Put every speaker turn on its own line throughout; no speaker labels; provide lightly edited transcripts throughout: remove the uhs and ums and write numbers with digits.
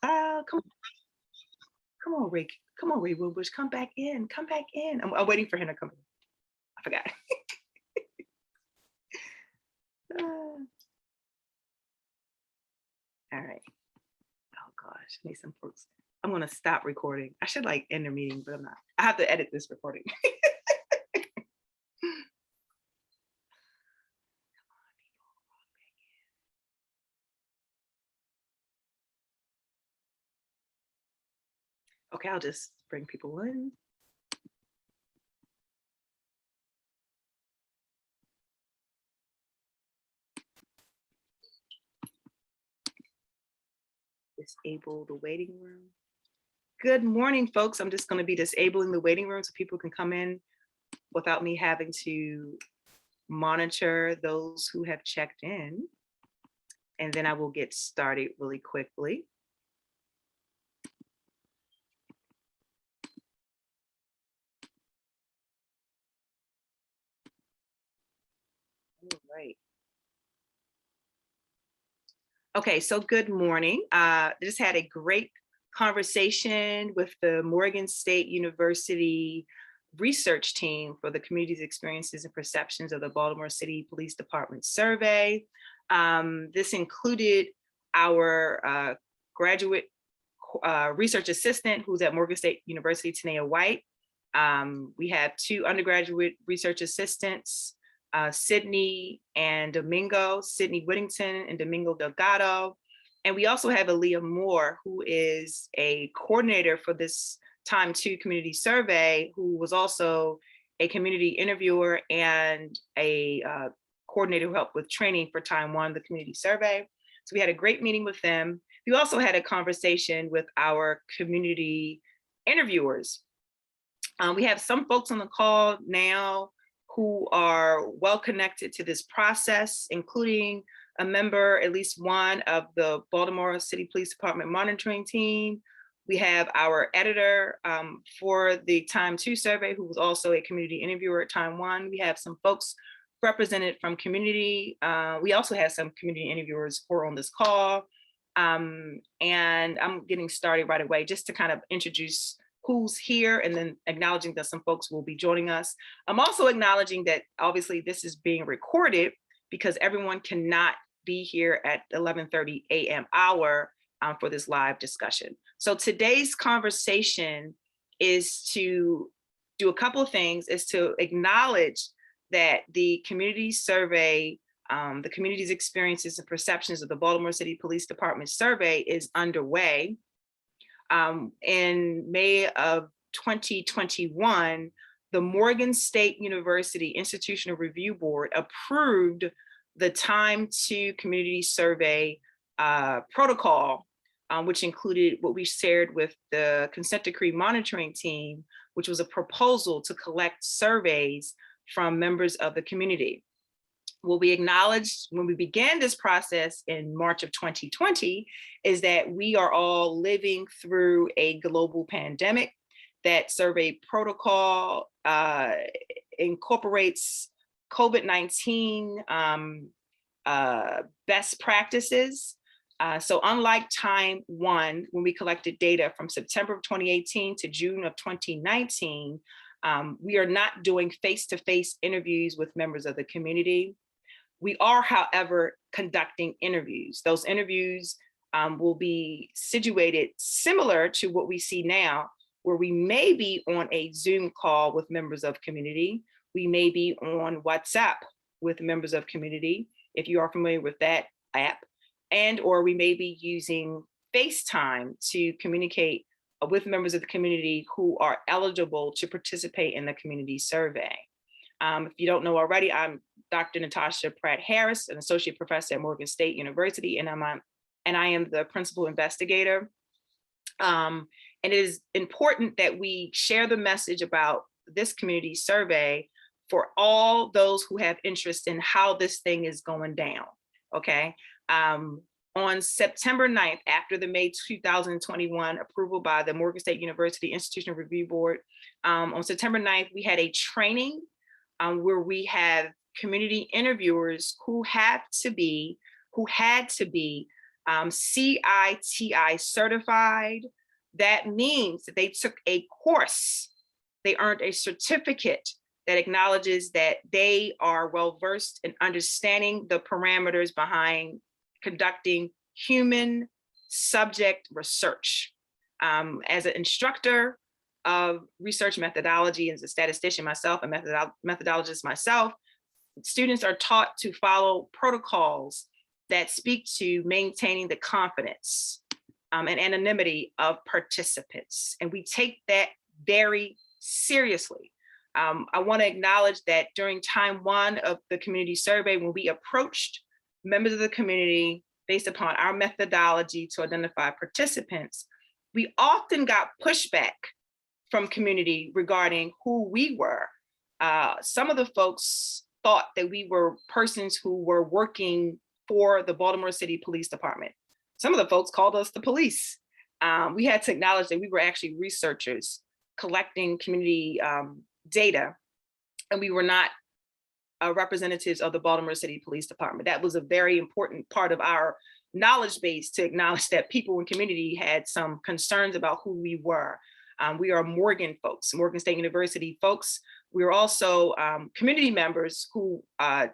Come, come on, Rick. Come on, Ray Woodbush. Come back in. Come back in. I'm waiting for him to come in. I forgot. All right. Oh gosh, need some folks. I'm gonna stop recording. I should like end the meeting, but I'm not. I have to edit this recording. Okay, I'll just bring people in. Disable the waiting room. Good morning, folks. I'm just going to be disabling the waiting room so people can come in without me having to monitor those who have checked in. And then I will get started really quickly. All right. Okay, so good morning. Just had a great conversation with the Morgan State University research team for the Community's Experiences and Perceptions of the Baltimore City Police Department survey. This included our graduate research assistant who's at Morgan State University, Tanea White. We have 2 undergraduate research assistants, Sydney and Domingo, Sydney Whittington and Domingo Delgado. And we also have Aaliyah Moore, who is a coordinator for this Time 2 community survey, who was also a community interviewer and a coordinator who helped with training for Time 1, the community survey. So we had a great meeting with them. We also had a conversation with our community interviewers. We have some folks on the call now who are well connected to this process, including a member, at least one, of the Baltimore City Police Department monitoring team. We have our editor for the Time 2 survey, who was also a community interviewer at Time 1. We have some folks represented from community. We also have some community interviewers who are on this call. And I'm getting started right away just to kind of introduce who's here and then acknowledging that some folks will be joining us. I'm also acknowledging that obviously this is being recorded because everyone cannot be here at 11:30 a.m. hour for this live discussion. So today's conversation is to do a couple of things, is to acknowledge that the community survey, the Community's Experiences and Perceptions of the Baltimore City Police Department survey is underway. In May of 2021, the Morgan State University Institutional Review Board approved the Time 2 community survey protocol, which included what we shared with the consent decree monitoring team, which was a proposal to collect surveys from members of the community. What we acknowledged when we began this process in March of 2020 is that we are all living through a global pandemic. That survey protocol incorporates COVID-19 best practices. So unlike Time 1, when we collected data from September of 2018 to June of 2019, we are not doing face-to-face interviews with members of the community. We are, however, conducting interviews. Those interviews will be situated similar to what we see now, where we may be on a Zoom call with members of community. We may be on WhatsApp with members of community, if you are familiar with that app, and or we may be using FaceTime to communicate with members of the community who are eligible to participate in the community survey. If you don't know already, I'm Dr. Natasha Pratt-Harris, an associate professor at Morgan State University, and I am the principal investigator. And it is important that we share the message about this community survey for all those who have interest in how this thing is going down, okay? On September 9th, after the May 2021 approval by the Morgan State University Institutional Review Board, on September 9th, we had a training where we have community interviewers who had to be CITI certified. That means that they took a course, they earned a certificate that acknowledges that they are well-versed in understanding the parameters behind conducting human subject research. As an instructor of research methodology, as a statistician myself, a methodologist myself, students are taught to follow protocols that speak to maintaining the confidence and anonymity of participants. And we take that very seriously. I want to acknowledge that during time one of the community survey, when we approached members of the community based upon our methodology to identify participants, we often got pushback from community regarding who we were. Some of the folks thought that we were persons who were working for the Baltimore City Police Department. Some of the folks called us the police. We had to acknowledge that we were actually researchers collecting community data, and we were not representatives of the Baltimore City Police Department. That was a very important part of our knowledge base, to acknowledge that people in community had some concerns about who we were. We are Morgan folks, Morgan State University folks. We were also community members who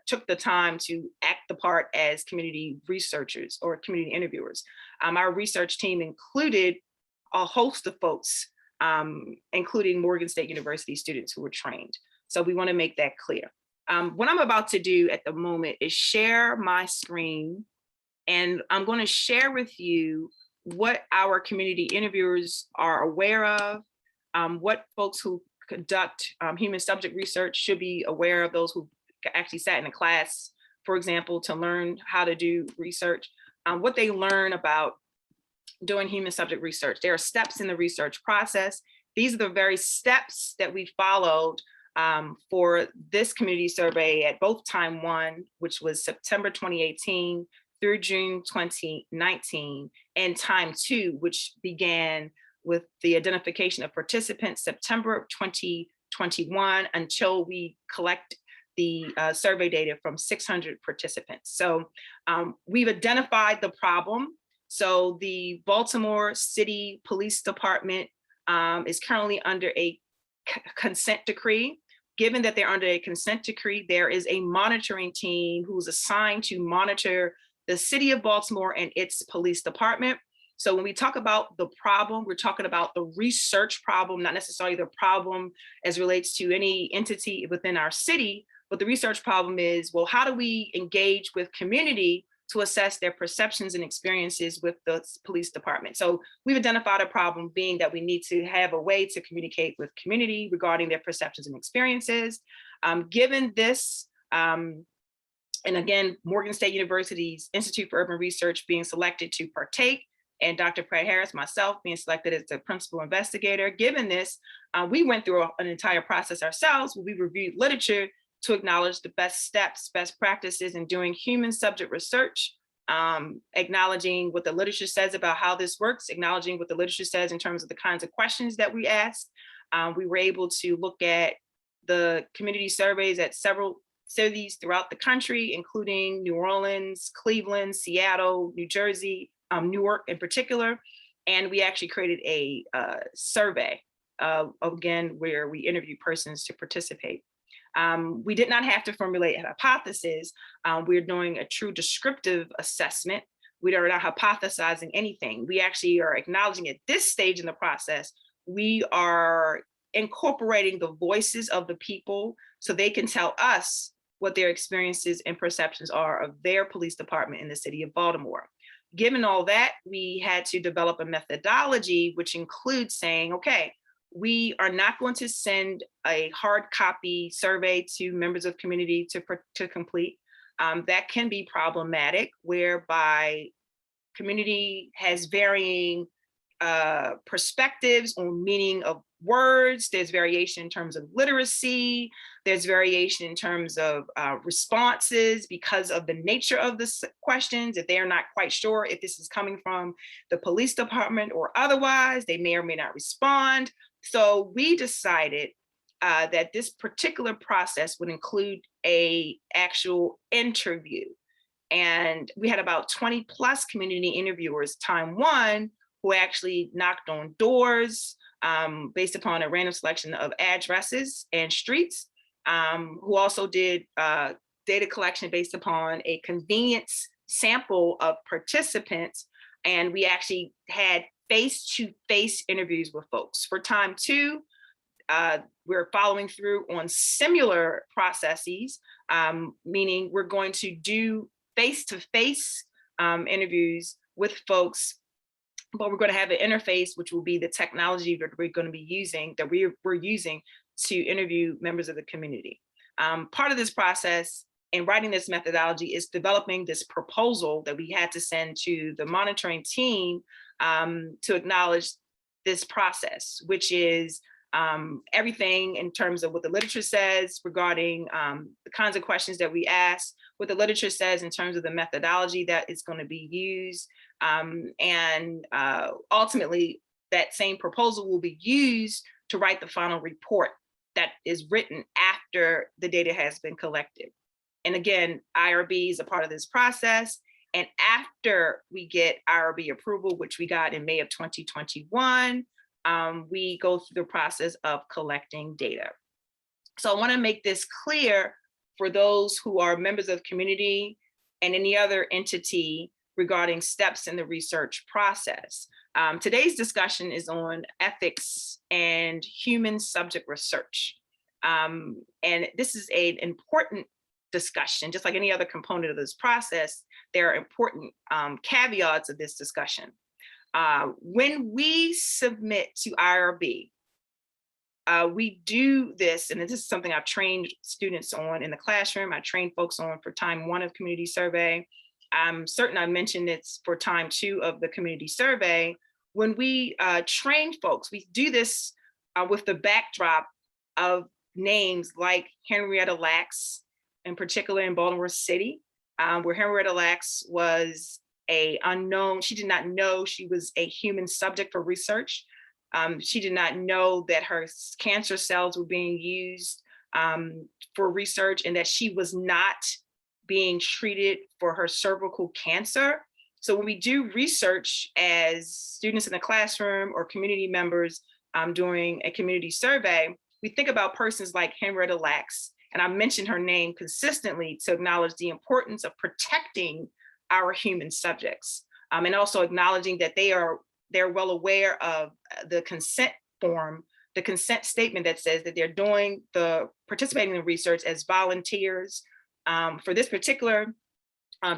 took the time to act the part as community researchers or community interviewers. Our research team included a host of folks, including Morgan State University students who were trained. So we want to make that clear. What I'm about to do at the moment is share my screen, and I'm going to share with you what our community interviewers are aware of, what folks who conduct human subject research should be aware of, those who actually sat in a class, for example, to learn how to do research, what they learn about doing human subject research. There are steps in the research process. These are the very steps that we followed for this community survey at both time one, which was September 2018 through June 2019, and time two, which began with the identification of participants September of 2021 until we collect the survey data from 600 participants. So we've identified the problem. So the Baltimore City Police Department is currently under a consent decree. Given that they're under a consent decree, there is a monitoring team who's assigned to monitor the city of Baltimore and its police department. So when we talk about the problem, we're talking about the research problem, not necessarily the problem as relates to any entity within our city, but the research problem is, well, how do we engage with community to assess their perceptions and experiences with the police department? So we've identified a problem being that we need to have a way to communicate with community regarding their perceptions and experiences. Given this, and again, Morgan State University's Institute for Urban Research being selected to partake, and Dr. Pratt Harris, myself, being selected as the principal investigator. Given this, we went through an entire process ourselves where we reviewed literature to acknowledge the best steps, best practices in doing human subject research, acknowledging what the literature says about how this works, acknowledging what the literature says in terms of the kinds of questions that we ask. We were able to look at the community surveys at several cities throughout the country, including New Orleans, Cleveland, Seattle, New Jersey, Newark in particular. And we actually created a survey, again, where we interview persons to participate. We did not have to formulate a hypothesis. We're doing a true descriptive assessment. We are not hypothesizing anything. We actually are acknowledging at this stage in the process, we are incorporating the voices of the people so they can tell us what their experiences and perceptions are of their police department in the city of Baltimore. Given all that, we had to develop a methodology, which includes saying, okay, we are not going to send a hard copy survey to members of community to complete. That can be problematic, whereby community has varying perspectives on meaning of words. There's variation in terms of literacy. There's variation in terms of responses because of the nature of the questions. If they are not quite sure if this is coming from the police department or otherwise, they may or may not respond. So we decided that this particular process would include a actual interview. And we had about 20 plus community interviewers time one who actually knocked on doors based upon a random selection of addresses and streets, who also did data collection based upon a convenience sample of participants. And we actually had face-to-face interviews with folks. For time two, we're following through on similar processes, meaning we're going to do face-to-face interviews with folks, but we're going to have an interface, which will be the technology that we're going to be using, that we're using to interview members of the community. Part of this process in writing this methodology is developing this proposal that we had to send to the monitoring team to acknowledge this process, which is everything in terms of what the literature says regarding the kinds of questions that we ask, what the literature says in terms of the methodology that is going to be used, and ultimately that same proposal will be used to write the final report that is written after the data has been collected. And again, IRB is a part of this process. And after we get IRB approval, which we got in May of 2021, we go through the process of collecting data. So I want to make this clear for those who are members of the community and any other entity regarding steps in the research process. Today's discussion is on ethics and human subject research. And this is an important discussion, just like any other component of this process. There are important caveats of this discussion. When we submit to IRB, we do this, and this is something I've trained students on in the classroom. I trained folks on for time one of community survey. I'm certain I mentioned it's for time two of the community survey. When we train folks, we do this with the backdrop of names like Henrietta Lacks, in particular in Baltimore City, where Henrietta Lacks was a unknown. She did not know she was a human subject for research. She did not know that her cancer cells were being used for research, and that she was not being treated for her cervical cancer. So when we do research as students in the classroom or community members doing a community survey, we think about persons like Henrietta Lacks, and I mentioned her name consistently to acknowledge the importance of protecting our human subjects, and also acknowledging that they're well aware of the consent form, the consent statement that says that they're participating in research as volunteers. For this particular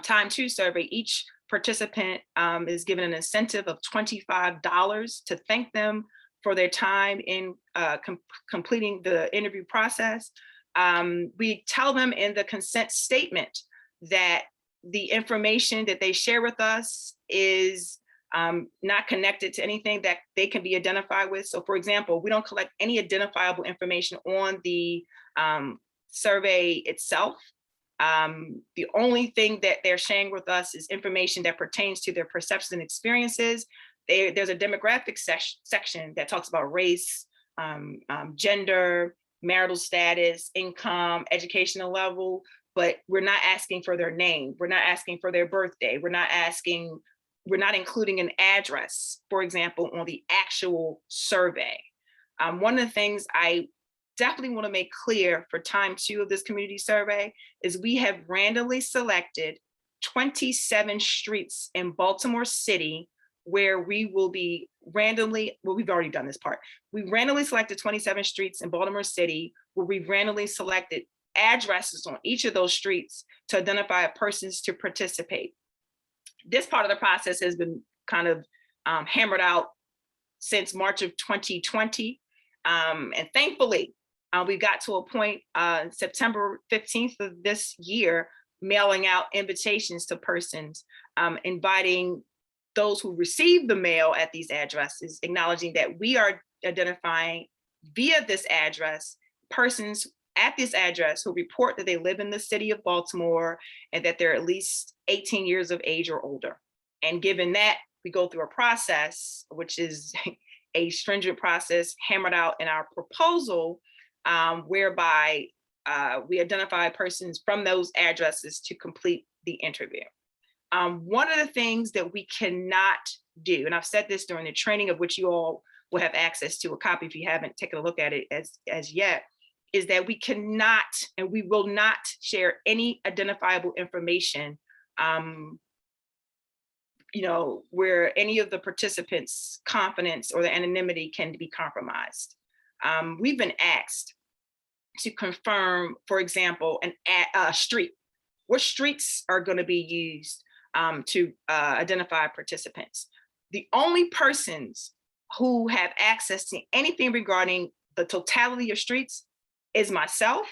time two survey, each participant is given an incentive of $25 to thank them for their time in completing the interview process. We tell them in the consent statement that the information that they share with us is not connected to anything that they can be identified with. So for example, we don't collect any identifiable information on the survey itself. The only thing that they're sharing with us is information that pertains to their perceptions and experiences. There's a demographic section that talks about race, gender, marital status, income, educational level, but we're not asking for their name. We're not asking for their birthday. We're not including an address, for example, on the actual survey. One of the things I definitely want to make clear for time two of this community survey is we have randomly selected 27 streets in Baltimore City where we will be randomly, well, we've already done this part. We randomly selected 27 streets in Baltimore City where we randomly selected addresses on each of those streets to identify persons to participate. This part of the process has been kind of hammered out since March of 2020. And thankfully, we got to a point September 15th of this year, mailing out invitations to persons, inviting those who receive the mail at these addresses, acknowledging that we are identifying via this address persons at this address who report that they live in the city of Baltimore and that they're at least 18 years of age or older. And given that, we go through a process, which is a stringent process hammered out in our proposal, whereby we identify persons from those addresses to complete the interview. One of the things that we cannot do, and I've said this during the training, of which you all will have access to a copy if you haven't taken a look at it as yet, is that we cannot and we will not share any identifiable information, where any of the participants' confidence or the anonymity can be compromised. We've been asked to confirm, for example, a street. What streets are going to be used to identify participants? The only persons who have access to anything regarding the totality of streets is myself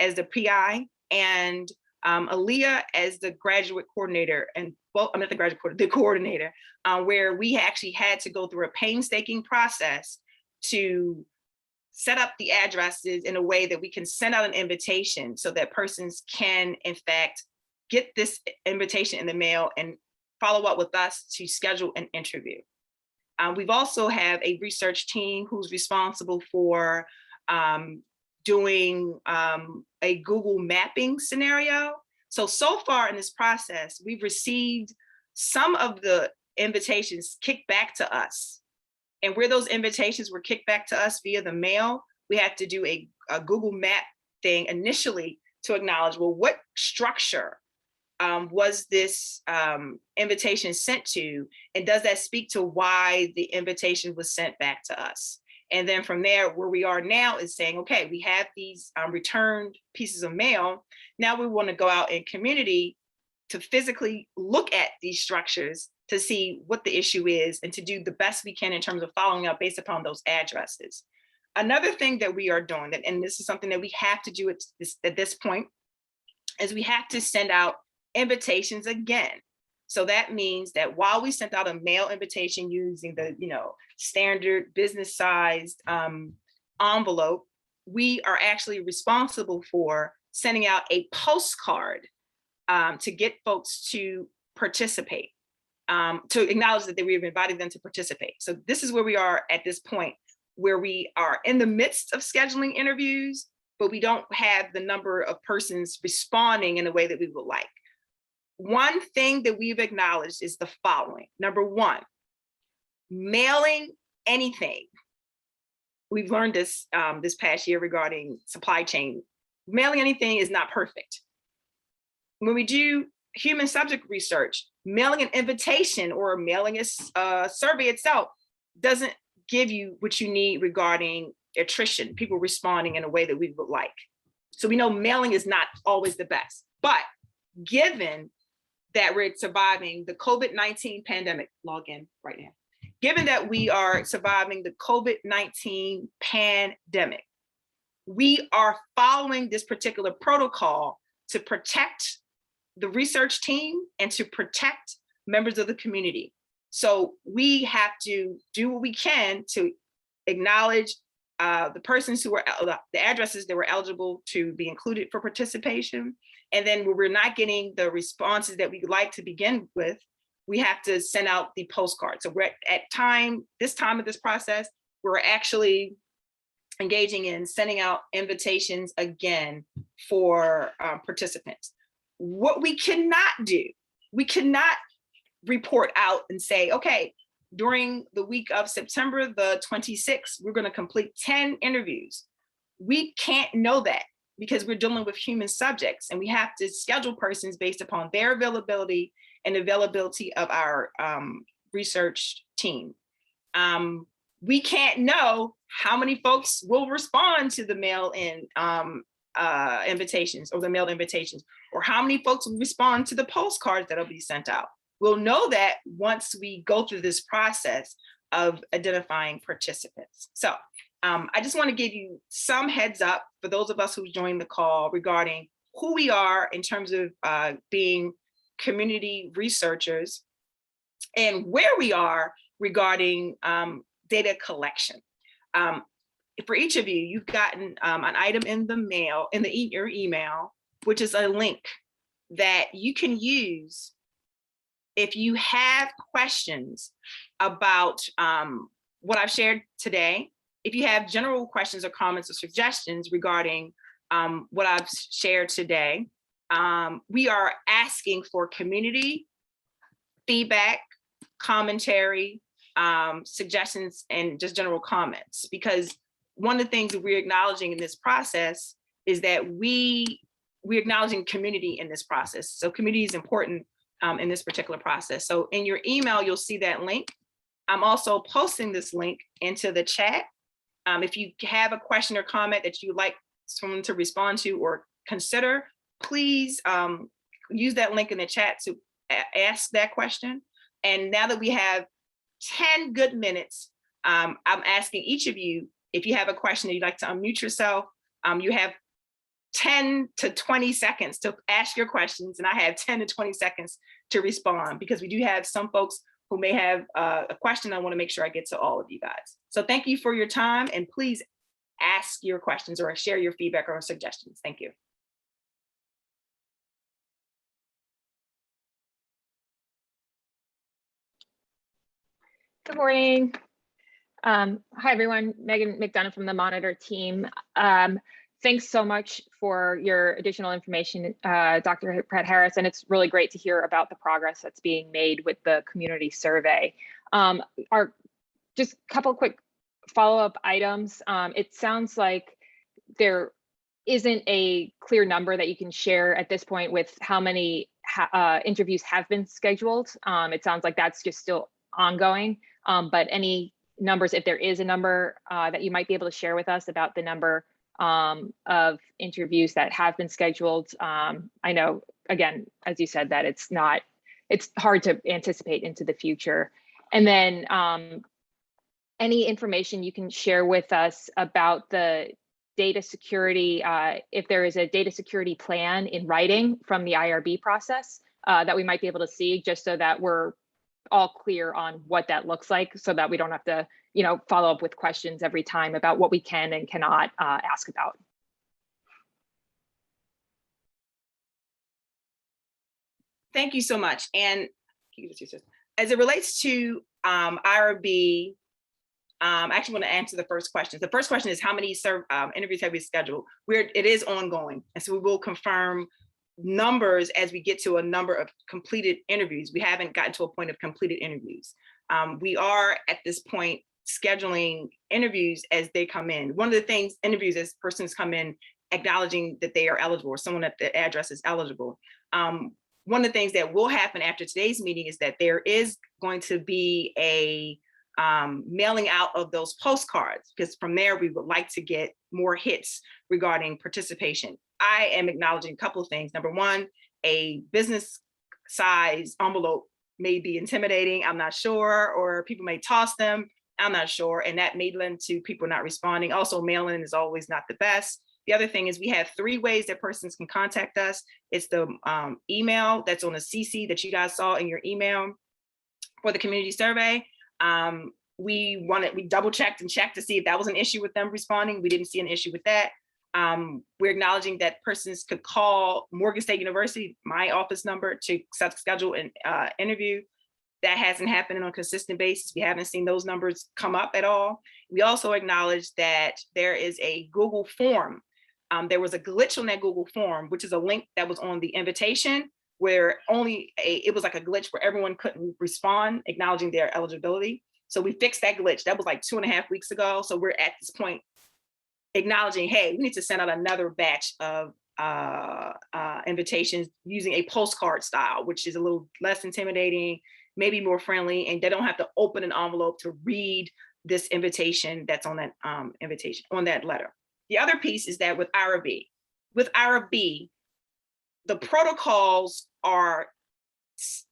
as the PI and Aaliyah as the graduate coordinator, and well, I'm not the graduate coordinator, the coordinator, where we actually had to go through a painstaking process to set up the addresses in a way that we can send out an invitation so that persons can, in fact, get this invitation in the mail and follow up with us to schedule an interview. We've also have a research team who's responsible for doing a Google mapping scenario. So far in this process, we've received some of the invitations kicked back to us. And where those invitations were kicked back to us via the mail, we had to do a Google map thing initially to acknowledge, well, what structure was this invitation sent to? And does that speak to why the invitation was sent back to us? And then from there, where we are now is saying, okay, we have these returned pieces of mail. Now we want to go out in community to physically look at these structures to see what the issue is and to do the best we can in terms of following up based upon those addresses. Another thing that we are doing, and this is something that we have to do at this point, is we have to send out invitations again. So that means that while we sent out a mail invitation using the standard business sized envelope, we are actually responsible for sending out a postcard to get folks to participate, to acknowledge that we have invited them to participate. So this is where we are at this point, where we are in the midst of scheduling interviews, but we don't have the number of persons responding in the way that we would like. One thing that we've acknowledged is the following. Number one, mailing anything. We've learned this this past year regarding supply chain. Mailing anything is not perfect. When we do human subject research, mailing an invitation or mailing a survey itself doesn't give you what you need regarding attrition, people responding in a way that we would like. So we know mailing is not always the best, but given that we're surviving the COVID-19 pandemic, log in right now. Given that we are surviving the COVID-19 pandemic, we are following this particular protocol to protect the research team and to protect members of the community. So we have to do what we can to acknowledge the persons who were, the addresses that were eligible to be included for participation. And then when we're not getting the responses that we'd like to begin with, we have to send out the postcard. So we're at this time of this process, we're actually engaging in sending out invitations again for participants. What we cannot do, we cannot report out and say, okay, during the week of September the 26th, we're going to complete 10 interviews. We can't know that because we're dealing with human subjects and we have to schedule persons based upon their availability and availability of our research team. We can't know how many folks will respond to the mail-in invitations or the mailed invitations, or how many folks will respond to the postcards that'll be sent out. We'll know that once we go through this process of identifying participants. So I just want to give you some heads up for those of us who joined the call regarding who we are in terms of being community researchers and where we are regarding data collection. For each of you, you've gotten an item in the mail, in your email, which is a link that you can use if you have questions about what I've shared today. If you have general questions or comments or suggestions regarding what I've shared today, we are asking for community feedback, commentary, suggestions, and just general comments, because one of the things that we're acknowledging in this process is that we're acknowledging community in this process. So community is important in this particular process. So in your email, you'll see that link. I'm also posting this link into the chat. If you have a question or comment that you'd like someone to respond to or consider, please use that link in the chat to ask that question. And now that we have 10 good minutes, I'm asking each of you, if you have a question that you'd like to unmute yourself, you have 10 to 20 seconds to ask your questions, and I have 10 to 20 seconds to respond, because we do have some folks who may have a question. I want to make sure I get to all of you guys. So thank you for your time, and please ask your questions or share your feedback or suggestions. Thank you.
Good morning. Hi, everyone. Megan McDonough from the Monitor team. Thanks so much for your additional information, Dr. Pratt Harris, and it's really great to hear about the progress that's being made with the community survey. Just a couple quick follow-up items. It sounds like there isn't a clear number that you can share at this point with how many interviews have been scheduled. It sounds like that's just still ongoing, but any numbers, if there is a number that you might be able to share with us about the number of interviews that have been scheduled. I know, again, as you said, that it's hard to anticipate into the future. And then any information you can share with us about the data security, if there is a data security plan in writing from the IRB process that we might be able to see, just so that we're all clear on what that looks like, so that we don't have to, follow up with questions every time about what we can and cannot ask about.
Thank you so much. And as it relates to IRB, I actually want to answer the first question. The first question is, how many interviews have we scheduled? It is ongoing, and so we will confirm numbers as we get to a number of completed interviews. We haven't gotten to a point of completed interviews. We are at this point scheduling interviews as they come in. One of the things, interviews as persons come in acknowledging that they are eligible, or someone at the address is eligible. One of the things that will happen after today's meeting is that there is going to be a mailing out of those postcards, because from there we would like to get more hits regarding participation. I am acknowledging a couple of things. Number one, a business size envelope may be intimidating, I'm not sure, or people may toss them, I'm not sure, and that may lend to people not responding. Also, mail-in is always not the best. The other thing is we have 3 ways that persons can contact us. It's the email that's on the CC that you guys saw in your email for the community survey. We double checked and checked to see if that was an issue with them responding. We didn't see an issue with that. We're acknowledging that persons could call Morgan State University, my office number, to schedule an interview. That hasn't happened on a consistent basis. We haven't seen those numbers come up at all. We also acknowledge that there is a Google form. There was a glitch on that Google form, which is a link that was on the invitation, where it was like a glitch where everyone couldn't respond, acknowledging their eligibility. So we fixed that glitch. That was like 2.5 weeks ago. So we're at this point acknowledging, hey, we need to send out another batch of invitations using a postcard style, which is a little less intimidating, maybe more friendly, and they don't have to open an envelope to read this invitation that's on that invitation, on that letter. The other piece is that with IRB, the protocols are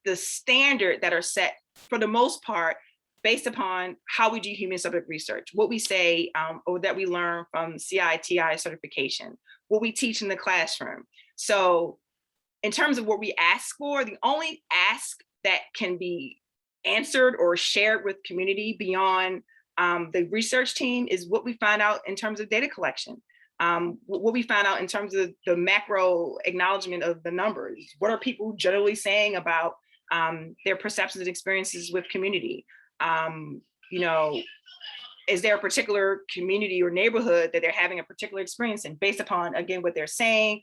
the standard that are set for the most part based upon how we do human subject research, what we say or that we learn from CITI certification, what we teach in the classroom. So in terms of what we ask for, the only ask that can be answered or shared with community beyond the research team is what we find out in terms of data collection. What we find out in terms of the macro acknowledgement of the numbers. What are people generally saying about their perceptions and experiences with community? Is there a particular community or neighborhood that they're having a particular experience in, based upon, again, what they're saying,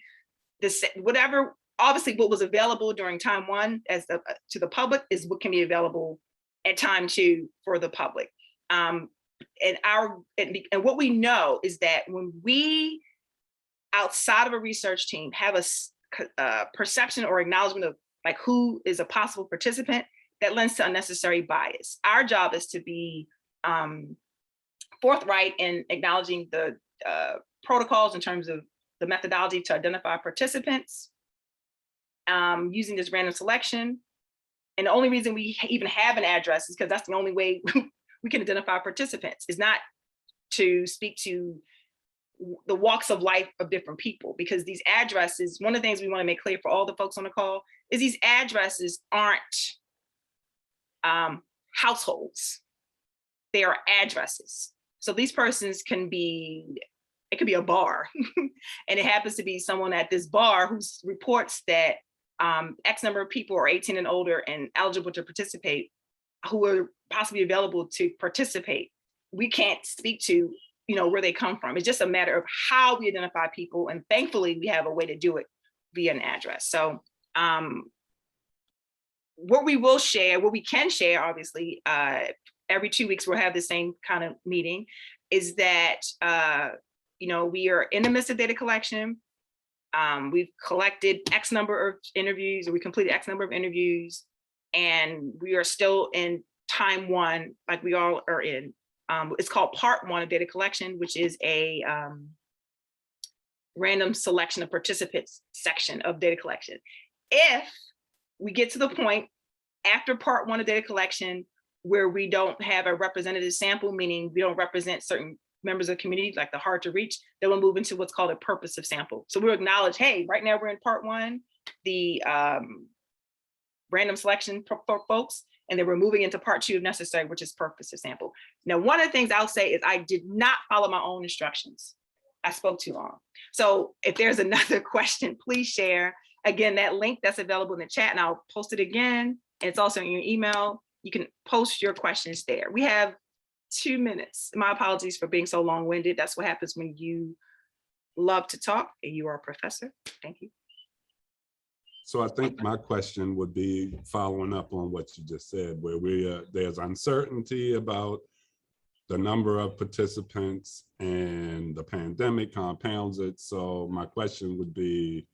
whatever obviously what was available during time one to the public is what can be available at time two for the public. And what we know is that when we, outside of a research team, have a perception or acknowledgement of like who is a possible participant, that lends to unnecessary bias. Our job is to be forthright in acknowledging the protocols in terms of the methodology to identify participants, using this random selection. And the only reason we even have an address is because that's the only way we can identify participants, is not to speak to the walks of life of different people, because these addresses, one of the things we want to make clear for all the folks on the call is these addresses aren't households. They are addresses. So these persons can be, it could be a bar and it happens to be someone at this bar who reports that X number of people are 18 and older and eligible to participate, who are possibly available to participate. We can't speak to, where they come from. It's just a matter of how we identify people. And thankfully we have a way to do it via an address. So what we can share, obviously, every 2 weeks we'll have the same kind of meeting, is that, we are in the midst of data collection. We've collected X number of interviews, or we completed X number of interviews, and we are still in time one, like we all are in. It's called part one of data collection, which is a random selection of participants section of data collection. If we get to the point after part one of data collection where we don't have a representative sample, meaning we don't represent certain members of the community, like the hard to reach, then we'll move into what's called a purposive sample. So we'll acknowledge, hey, right now we're in part one, the random selection for folks, and then we're moving into part two if necessary, which is purposive sample. Now, one of the things I'll say is I did not follow my own instructions. I spoke too long. So if there's another question, please share. Again, that link that's available in the chat, and I'll post it again. And it's also in your email. You can post your questions there. We have 2 minutes. My apologies for being so long-winded. That's what happens when you love to talk and you are a professor. Thank you.
So I think my question would be following up on what you just said, where there's uncertainty about the number of participants and the pandemic compounds it. So my question would be,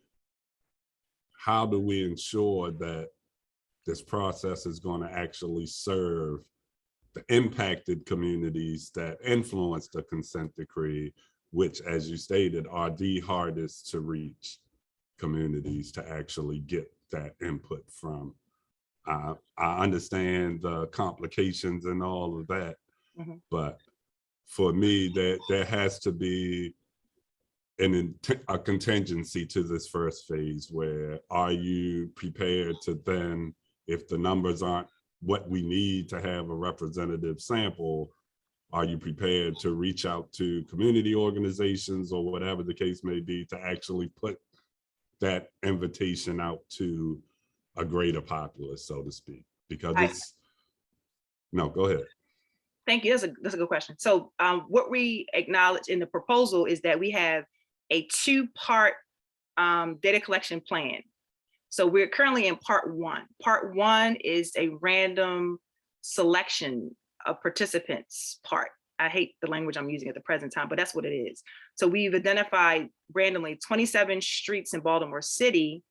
how do we ensure that this process is going to actually serve the impacted communities that influence the consent decree, which, as you stated, are the hardest to reach communities to actually get that input from? I understand the complications and all of that, but for me, there has to be a contingency to this first phase, where are you prepared to then, if the numbers aren't what we need to have a representative sample, are you prepared to reach out to community organizations or whatever the case may be to actually put that invitation out to a greater populace, so to speak? Because no, go ahead.
Thank you. That's a good question. So what we acknowledge in the proposal is that we have a 2-part data collection plan. So we're currently in part one. Part one is a random selection of participants part. I hate the language I'm using at the present time, but that's what it is. So we've identified randomly 27 streets in Baltimore City.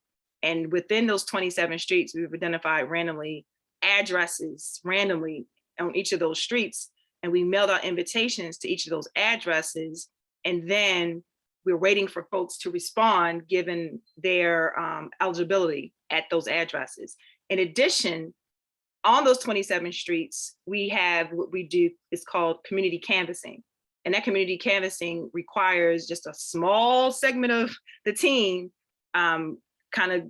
And within those 27 streets, we've identified randomly addresses randomly on each of those streets. And we mailed out invitations to each of those addresses. And then we're waiting for folks to respond given their eligibility at those addresses. In addition, on those 27 streets, we have what we do is called community canvassing. And that community canvassing requires just a small segment of the team kind of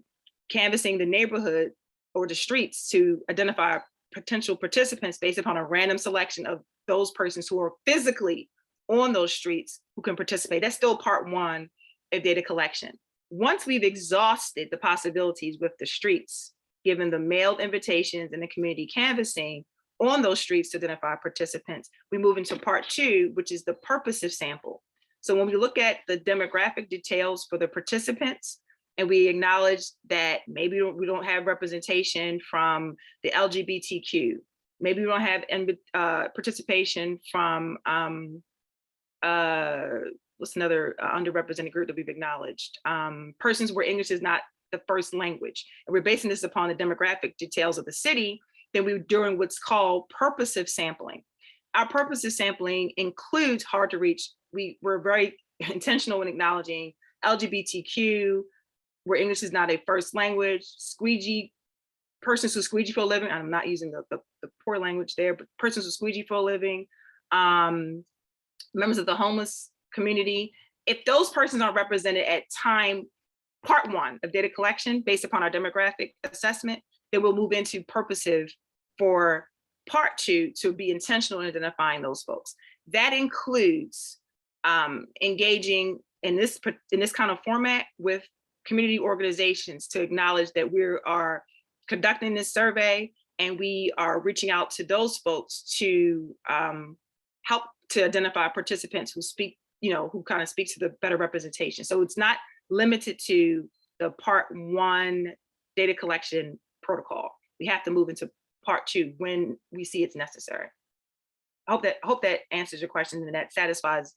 canvassing the neighborhood or the streets to identify potential participants based upon a random selection of those persons who are physically on those streets who can participate. That's still part one of data collection. Once we've exhausted the possibilities with the streets, given the mailed invitations and the community canvassing on those streets to identify participants, we move into part two, which is the purposive sample. So when we look at the demographic details for the participants, and we acknowledge that maybe we don't have representation from the LGBTQ. Maybe we don't have participation from what's another underrepresented group that we've acknowledged? Persons where English is not the first language. And we're basing this upon the demographic details of the city. Then we're doing what's called purposive sampling. Our purposive sampling includes hard to reach. We're very intentional in acknowledging LGBTQ, where English is not a first language, squeegee, persons who squeegee for a living. I'm not using the poor language there, but persons who squeegee for a living, members of the homeless community. If those persons are represented at time part 1 of data collection based upon our demographic assessment, then we'll move into purposive for part 2 to be intentional in identifying those folks. That includes engaging in this kind of format with community organizations to acknowledge that we are conducting this survey and we are reaching out to those folks to help to identify participants who speak, who kind of speak to the better representation. So it's not limited to the part 1 data collection protocol. We have to move into part 2 when we see it's necessary. I hope that answers your question and that satisfies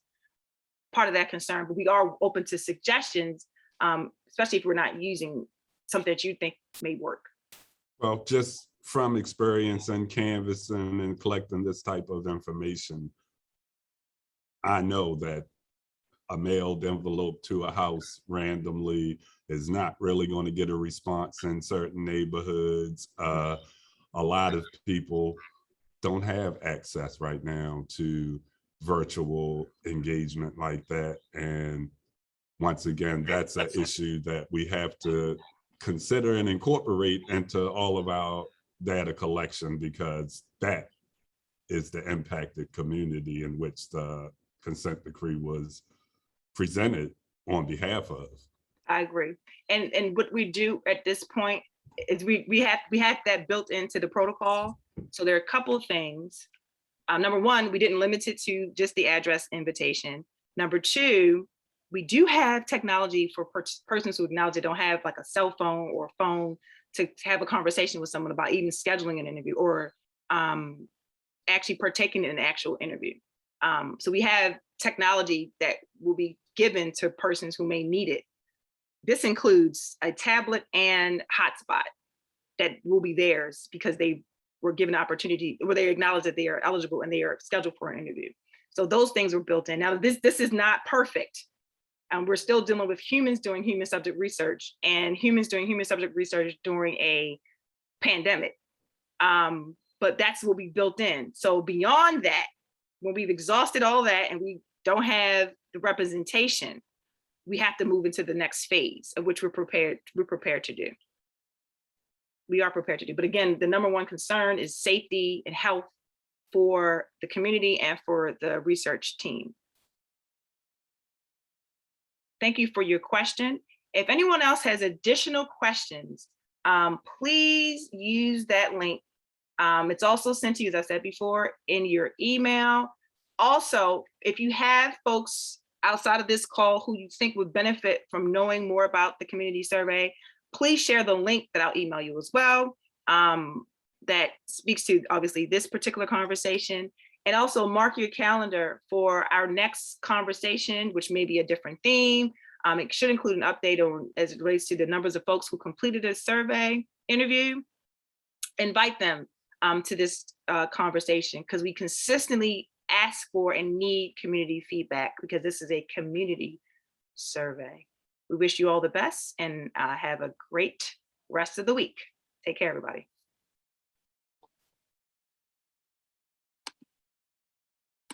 part of that concern, but we are open to suggestions, especially if we're not using something that you think may work.
Well, just from experience and canvassing and collecting this type of information, I know that a mailed envelope to a house randomly is not really going to get a response in certain neighborhoods. A lot of people don't have access right now to virtual engagement like that. And once again, that's an issue that we have to consider and incorporate into all of our data collection, because that is the impacted community in which the consent decree was presented on behalf of. I
agree. And what we do at this point is we have that built into the protocol. So there are a couple of things. Number 1, we didn't limit it to just the address invitation. Number 2, we do have technology for persons who acknowledge they don't have like a cell phone or a phone to have a conversation with someone about even scheduling an interview or actually partaking in an actual interview. So we have technology that will be given to persons who may need it. This includes a tablet and hotspot that will be theirs because they were given the opportunity where they acknowledge that they are eligible and they are scheduled for an interview. So those things were built in. Now this is not perfect. We're still dealing with humans doing human subject research and humans doing human subject research during a pandemic. But that's what we built in. So beyond that, when we've exhausted all that and we don't have the representation, we have to move into the next phase of which we're prepared to do. We are prepared to do. But again, the number 1 concern is safety and health for the community and for the research team. Thank you for your question. If anyone else has additional questions, please use that link. It's also sent to you, as I said before, in your email. Also, if you have folks outside of this call who you think would benefit from knowing more about the community survey, please share the link that I'll email you as well. That speaks to obviously this particular conversation. And also mark your calendar for our next conversation, which may be a different theme. It should include an update on as it relates to the numbers of folks who completed a survey interview. Invite them to this conversation because we consistently ask for and need community feedback because this is a community survey. We wish you all the best and have a great rest of the week. Take care, everybody.